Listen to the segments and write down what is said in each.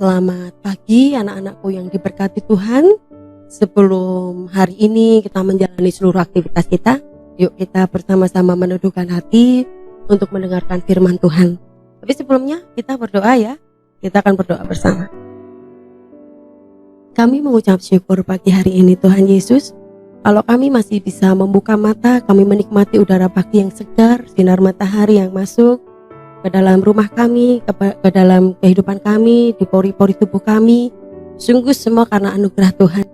Selamat pagi anak-anakku yang diberkati Tuhan. Sebelum hari ini kita menjalani seluruh aktivitas kita, yuk kita bersama-sama meneduhkan hati untuk mendengarkan firman Tuhan. Tapi sebelumnya kita berdoa ya. Kita akan berdoa bersama. Kami mengucap syukur pagi hari ini Tuhan Yesus. Kalau kami masih bisa membuka mata, kami menikmati udara pagi yang segar, sinar matahari yang masuk ke dalam rumah kami, ke dalam kehidupan kami, di pori-pori tubuh kami. Sungguh semua karena anugerah Tuhan.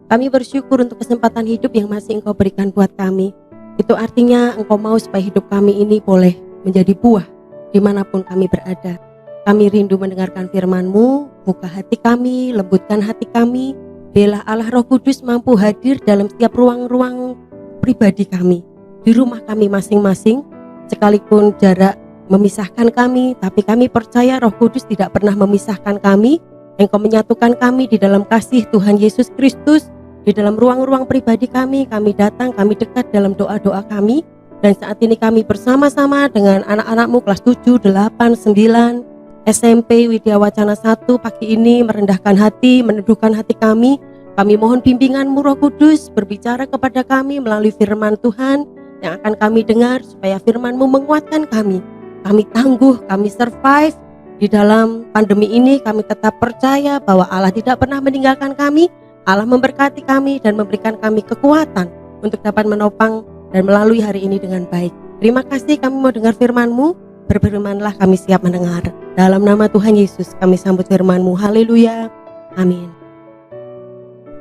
Kami bersyukur untuk kesempatan hidup yang masih Engkau berikan buat kami. Itu artinya Engkau mau supaya hidup kami ini boleh menjadi buah dimanapun kami berada. Kami rindu mendengarkan firman-Mu. Buka hati kami, lembutkan hati kami. Biarlah Allah Roh Kudus mampu hadir dalam setiap ruang-ruang pribadi kami, di rumah kami masing-masing. Sekalipun jarak memisahkan kami, tapi kami percaya Roh Kudus tidak pernah memisahkan kami. Engkau menyatukan kami di dalam kasih Tuhan Yesus Kristus. Di dalam ruang-ruang pribadi kami datang, kami dekat dalam doa-doa kami. Dan saat ini kami bersama-sama dengan anak-anak-Mu kelas 7, 8, 9 SMP Widya Wacana 1 pagi ini merendahkan hati, meneduhkan hati kami. Kami mohon bimbingan-Mu Roh Kudus berbicara kepada kami melalui firman Tuhan yang akan kami dengar, supaya firman-Mu menguatkan kami. Kami tangguh, kami survive di dalam pandemi ini. Kami tetap percaya bahwa Allah tidak pernah meninggalkan kami. Allah memberkati kami dan memberikan kami kekuatan untuk dapat menopang dan melalui hari ini dengan baik. Terima kasih, kami mau dengar firman-Mu. Berfirmanlah, kami siap mendengar. Dalam nama Tuhan Yesus kami sambut firman-Mu. Haleluya, amin.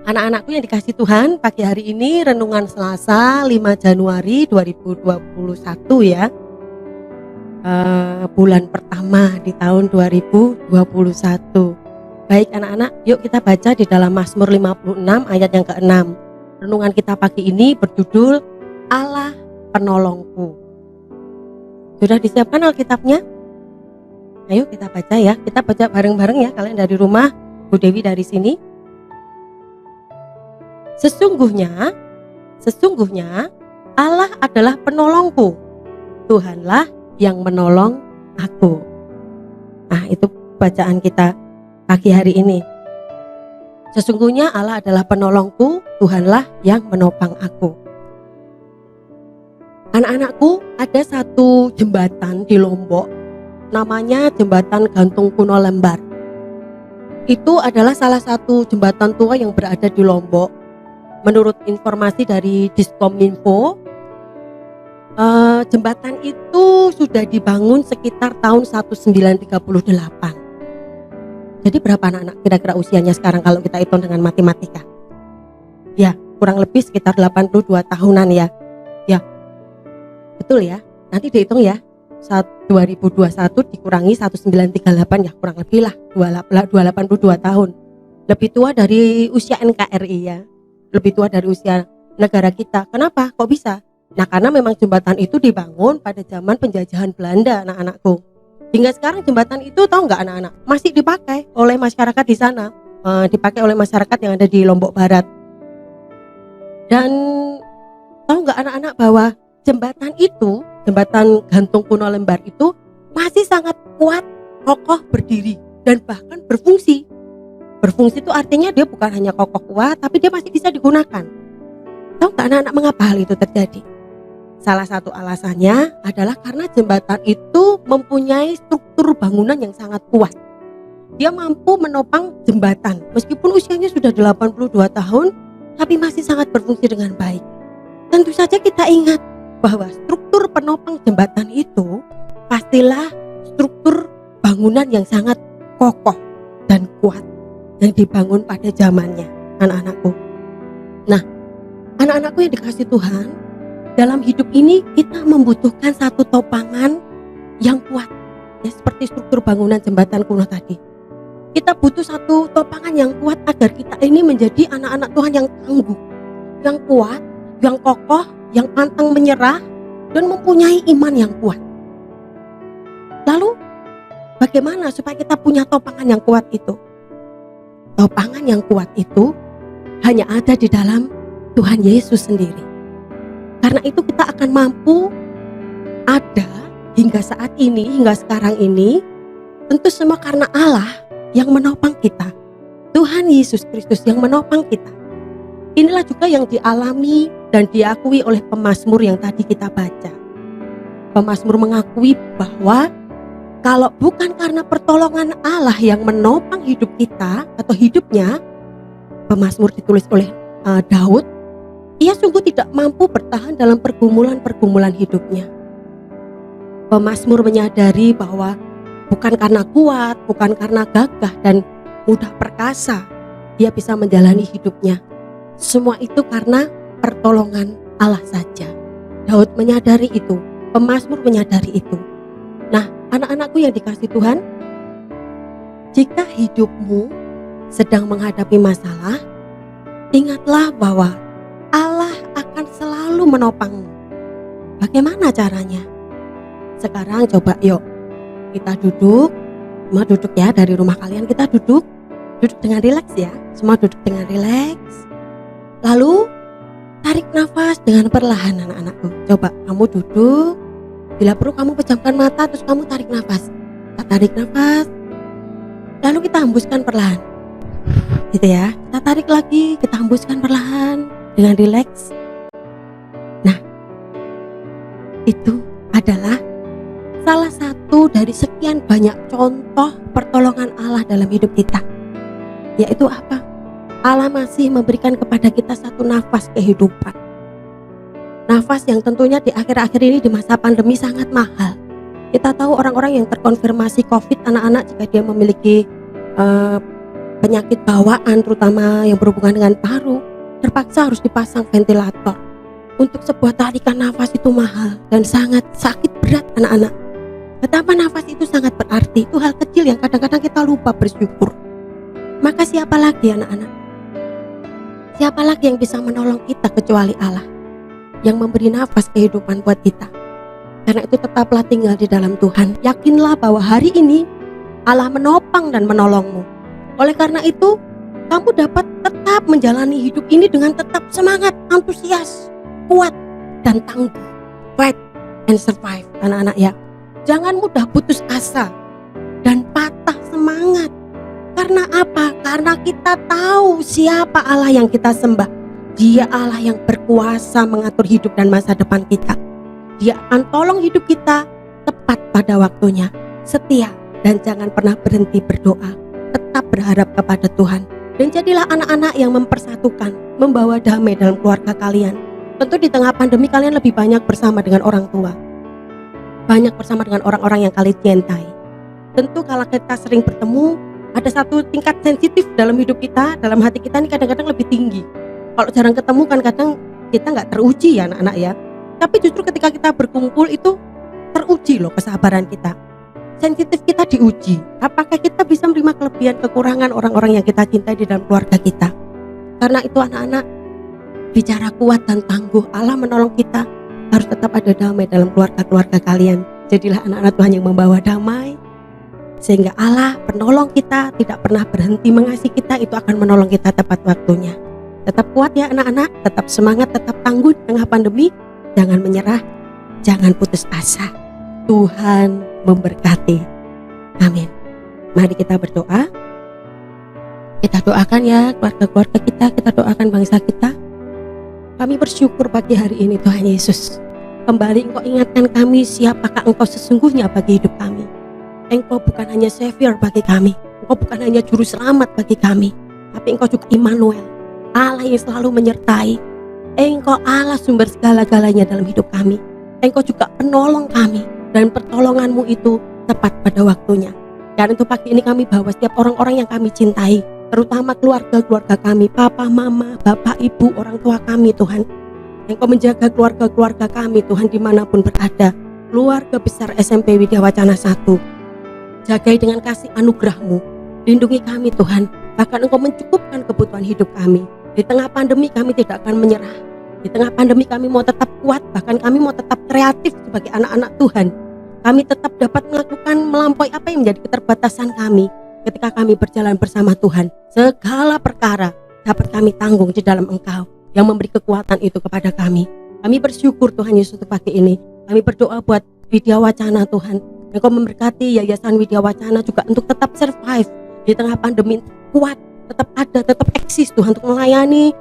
Anak-anakku yang dikasih Tuhan, pagi hari ini renungan Selasa 5 Januari 2021 ya. Bulan pertama di tahun 2021. Baik anak-anak, yuk kita baca di dalam Mazmur 56 ayat yang ke-6. Renungan kita pagi ini berjudul Allah Penolongku. Sudah disiapkan Alkitabnya? Ayo kita baca ya. Kita baca bareng-bareng ya, kalian dari rumah, Bu Dewi dari sini. Sesungguhnya Allah adalah penolongku. Tuhanlah yang menolong aku. Nah, itu bacaan kita pagi hari ini. Sesungguhnya Allah adalah penolongku, Tuhanlah yang menopang aku. Anak-anakku, ada satu jembatan di Lombok, namanya Jembatan Gantung Kuno Lembar. Itu adalah salah satu jembatan tua yang berada di Lombok. Menurut informasi dari Diskominfo, jembatan itu sudah dibangun sekitar tahun 1938. Jadi berapa anak-anak kira-kira usianya sekarang kalau kita hitung dengan matematika? Ya, kurang lebih sekitar 82 tahunan ya. Ya, betul ya. Nanti dihitung ya. 2021 dikurangi 1938 ya, kurang lebih lah 282 tahun. Lebih tua dari usia NKRI ya. Lebih tua dari usia negara kita. Kenapa? Kok bisa? Nah, karena memang jembatan itu dibangun pada zaman penjajahan Belanda, anak-anakku. Hingga sekarang jembatan itu, tahu nggak anak-anak, masih dipakai oleh masyarakat di sana, dipakai oleh masyarakat yang ada di Lombok Barat. Dan tahu nggak anak-anak bahwa jembatan itu, Jembatan Gantung Kuno Lembar itu masih sangat kuat, kokoh, berdiri, dan bahkan berfungsi. Berfungsi itu artinya dia bukan hanya kokoh kuat, tapi dia masih bisa digunakan. Tahu nggak anak-anak mengapa hal itu terjadi? Salah satu alasannya adalah karena jembatan itu mempunyai struktur bangunan yang sangat kuat. Dia mampu menopang jembatan meskipun usianya sudah 82 tahun, tapi masih sangat berfungsi dengan baik. Tentu saja kita ingat bahwa struktur penopang jembatan itu pastilah struktur bangunan yang sangat kokoh dan kuat yang dibangun pada zamannya, anak-anakku. Nah, anak-anakku yang dikasih Tuhan, dalam hidup ini kita membutuhkan satu topangan yang kuat, ya, seperti struktur bangunan jembatan kuno tadi. Kita butuh satu topangan yang kuat agar kita ini menjadi anak-anak Tuhan yang tangguh, yang kuat, yang kokoh, yang pantang menyerah, dan mempunyai iman yang kuat. Lalu, bagaimana supaya kita punya topangan yang kuat itu? Topangan yang kuat itu hanya ada di dalam Tuhan Yesus sendiri. Karena itu kita akan mampu ada hingga saat ini, hingga sekarang ini, tentu semua karena Allah yang menopang kita. Tuhan Yesus Kristus yang menopang kita. Inilah juga yang dialami dan diakui oleh pemazmur yang tadi kita baca. Pemazmur mengakui bahwa kalau bukan karena pertolongan Allah yang menopang hidup kita atau hidupnya, pemazmur ditulis oleh Daud, ia sungguh tidak mampu bertahan dalam pergumulan-pergumulan hidupnya. Pemazmur menyadari bahwa bukan karena kuat, bukan karena gagah dan mudah perkasa dia bisa menjalani hidupnya. Semua itu karena pertolongan Allah saja. Daud menyadari itu, pemazmur menyadari itu. Nah, anak-anakku yang dikasihi Tuhan, jika hidupmu sedang menghadapi masalah, ingatlah bahwa Allah akan selalu menopangmu. Bagaimana caranya? Sekarang coba yuk kita duduk, semua duduk ya, dari rumah kalian kita duduk dengan rileks ya, semua duduk dengan rileks. Lalu tarik nafas dengan perlahan anak-anakku. Coba kamu duduk, bila perlu kamu pejamkan mata terus kamu tarik nafas. Kita tarik nafas, lalu kita hembuskan perlahan. Gitu ya, kita tarik lagi, kita hembuskan perlahan dengan rileks. Nah, itu adalah salah satu dari sekian banyak contoh pertolongan Allah dalam hidup kita. Yaitu apa? Allah masih memberikan kepada kita satu nafas kehidupan. Nafas yang tentunya di akhir-akhir ini di masa pandemi sangat mahal. Kita tahu orang-orang yang terkonfirmasi COVID, anak-anak jika dia memiliki penyakit bawaan terutama yang berhubungan dengan paru, terpaksa harus dipasang ventilator. Untuk sebuah tarikan nafas itu mahal dan sangat sakit berat anak-anak. Betapa nafas itu sangat berarti. Itu hal kecil yang kadang-kadang kita lupa bersyukur. Maka siapa lagi anak-anak? Siapa lagi yang bisa menolong kita kecuali Allah yang memberi nafas kehidupan buat kita? Karena itu tetaplah tinggal di dalam Tuhan. Yakinlah bahwa hari ini Allah menopang dan menolongmu. Oleh karena itu, kamu dapat tetap menjalani hidup ini dengan tetap semangat, antusias, kuat, dan tangguh. Fight and survive anak-anak ya. Jangan mudah putus asa dan patah semangat. Karena apa? Karena kita tahu siapa Allah yang kita sembah. Dia Allah yang berkuasa mengatur hidup dan masa depan kita. Dia akan tolong hidup kita tepat pada waktunya. Setia dan jangan pernah berhenti berdoa. Tetap berharap kepada Tuhan. Dan jadilah anak-anak yang mempersatukan, membawa damai dalam keluarga kalian. Tentu di tengah pandemi kalian lebih banyak bersama dengan orang tua. Banyak bersama dengan orang-orang yang kalian cintai. Tentu kalau kita sering bertemu, ada satu tingkat sensitif dalam hidup kita, dalam hati kita ini kadang-kadang lebih tinggi. Kalau jarang ketemu kan kadang kita nggak teruji ya anak-anak ya. Tapi justru ketika kita berkumpul itu teruji loh kesabaran kita. Sensitif kita diuji. Apakah kita bisa menerima kelebihan kekurangan orang-orang yang kita cintai di dalam keluarga kita? Karena itu anak-anak, bicara kuat dan tangguh, Allah menolong kita. Harus tetap ada damai dalam keluarga-keluarga kalian. Jadilah anak-anak Tuhan yang membawa damai, sehingga Allah penolong kita tidak pernah berhenti mengasihi kita. Itu akan menolong kita tepat waktunya. Tetap kuat ya anak-anak, tetap semangat, tetap tangguh di tengah pandemi. Jangan menyerah, jangan putus asa. Tuhan memberkati. Amin. Mari kita berdoa. Kita doakan ya keluarga-keluarga kita, kita doakan bangsa kita. Kami bersyukur pagi hari ini Tuhan Yesus. Kembali Engkau ingatkan kami siapakah Engkau sesungguhnya bagi hidup kami. Engkau bukan hanya Savior bagi kami, Engkau bukan hanya Juru Selamat bagi kami, tapi Engkau juga Immanuel, Allah yang selalu menyertai. Engkau Allah sumber segala-galanya dalam hidup kami. Engkau juga penolong kami, dan pertolongan-Mu itu tepat pada waktunya. Karena itu pagi ini kami bawa setiap orang-orang yang kami cintai, terutama keluarga-keluarga kami, papa, mama, bapak, ibu, orang tua kami Tuhan. Engkau menjaga keluarga-keluarga kami Tuhan dimanapun berada. Keluarga besar SMP Widya Wacana 1, jagai dengan kasih anugerah-Mu. Lindungi kami Tuhan, bahkan Engkau mencukupkan kebutuhan hidup kami. Di tengah pandemi kami tidak akan menyerah. Di tengah pandemi kami mau tetap kuat, bahkan kami mau tetap kreatif sebagai anak-anak Tuhan. Kami tetap dapat melakukan melampaui apa yang menjadi keterbatasan kami. Ketika kami berjalan bersama Tuhan, segala perkara dapat kami tanggung di dalam Engkau yang memberi kekuatan itu kepada kami. Kami bersyukur Tuhan Yesus untuk pagi ini. Kami berdoa buat Widya Wacana Tuhan. Engkau memberkati Yayasan Widya Wacana juga untuk tetap survive di tengah pandemi kuat, tetap ada, tetap eksis Tuhan untuk melayani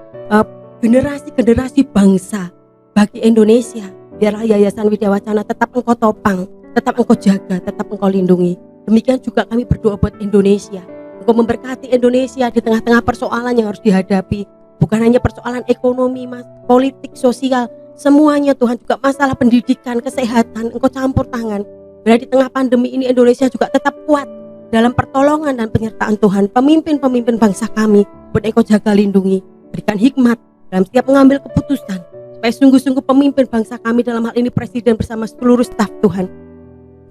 generasi-generasi bangsa bagi Indonesia. Biarlah Yayasan Widya Wacana tetap Engkau topang, tetap Engkau jaga, tetap Engkau lindungi. Demikian juga kami berdoa buat Indonesia. Engkau memberkati Indonesia di tengah-tengah persoalan yang harus dihadapi. Bukan hanya persoalan ekonomi, politik, sosial, semuanya Tuhan, juga masalah pendidikan, kesehatan, Engkau campur tangan. Biar di tengah pandemi ini Indonesia juga tetap kuat dalam pertolongan dan penyertaan Tuhan. Pemimpin-pemimpin bangsa kami, buat Engkau jaga lindungi. Berikan hikmat dalam setiap mengambil keputusan, supaya sungguh-sungguh pemimpin bangsa kami, dalam hal ini Presiden bersama seluruh staf Tuhan,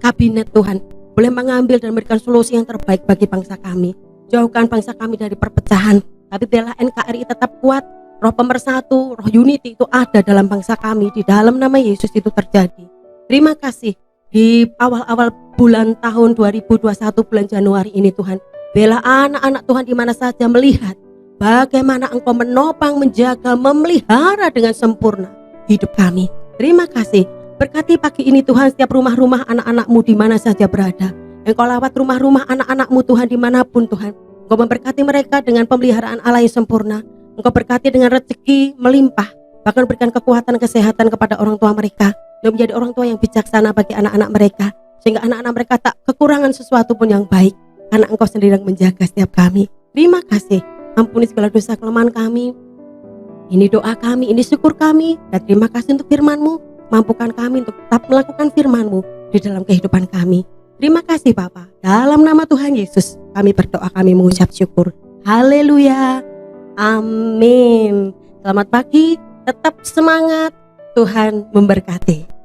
kabinet Tuhan, boleh mengambil dan memberikan solusi yang terbaik bagi bangsa kami. Jauhkan bangsa kami dari perpecahan, tapi biarlah NKRI tetap kuat. Roh pemersatu, roh unity itu ada dalam bangsa kami. Di dalam nama Yesus itu terjadi. Terima kasih. Di awal-awal bulan tahun 2021, bulan Januari ini Tuhan, bela anak-anak Tuhan di mana saja melihat bagaimana Engkau menopang, menjaga, memelihara dengan sempurna hidup kami. Terima kasih. Berkati pagi ini Tuhan setiap rumah-rumah anak-anak-Mu di mana saja berada. Engkau lawat rumah-rumah anak-anak-Mu Tuhan dimanapun Tuhan. Engkau memberkati mereka dengan pemeliharaan Allah yang sempurna. Engkau berkati dengan rezeki melimpah. Bahkan berikan kekuatan kesehatan kepada orang tua mereka. Dan menjadi orang tua yang bijaksana bagi anak-anak mereka. Sehingga anak-anak mereka tak kekurangan sesuatu pun yang baik. Karena Engkau sendiri yang menjaga setiap kami. Terima kasih. Ampuni segala dosa kelemahan kami. Ini doa kami, ini syukur kami. Dan terima kasih untuk firman-Mu. Mampukan kami untuk tetap melakukan firman-Mu di dalam kehidupan kami. Terima kasih Bapa. Dalam nama Tuhan Yesus kami berdoa, kami mengucap syukur. Haleluya. Amin. Selamat pagi, tetap semangat. Tuhan memberkati.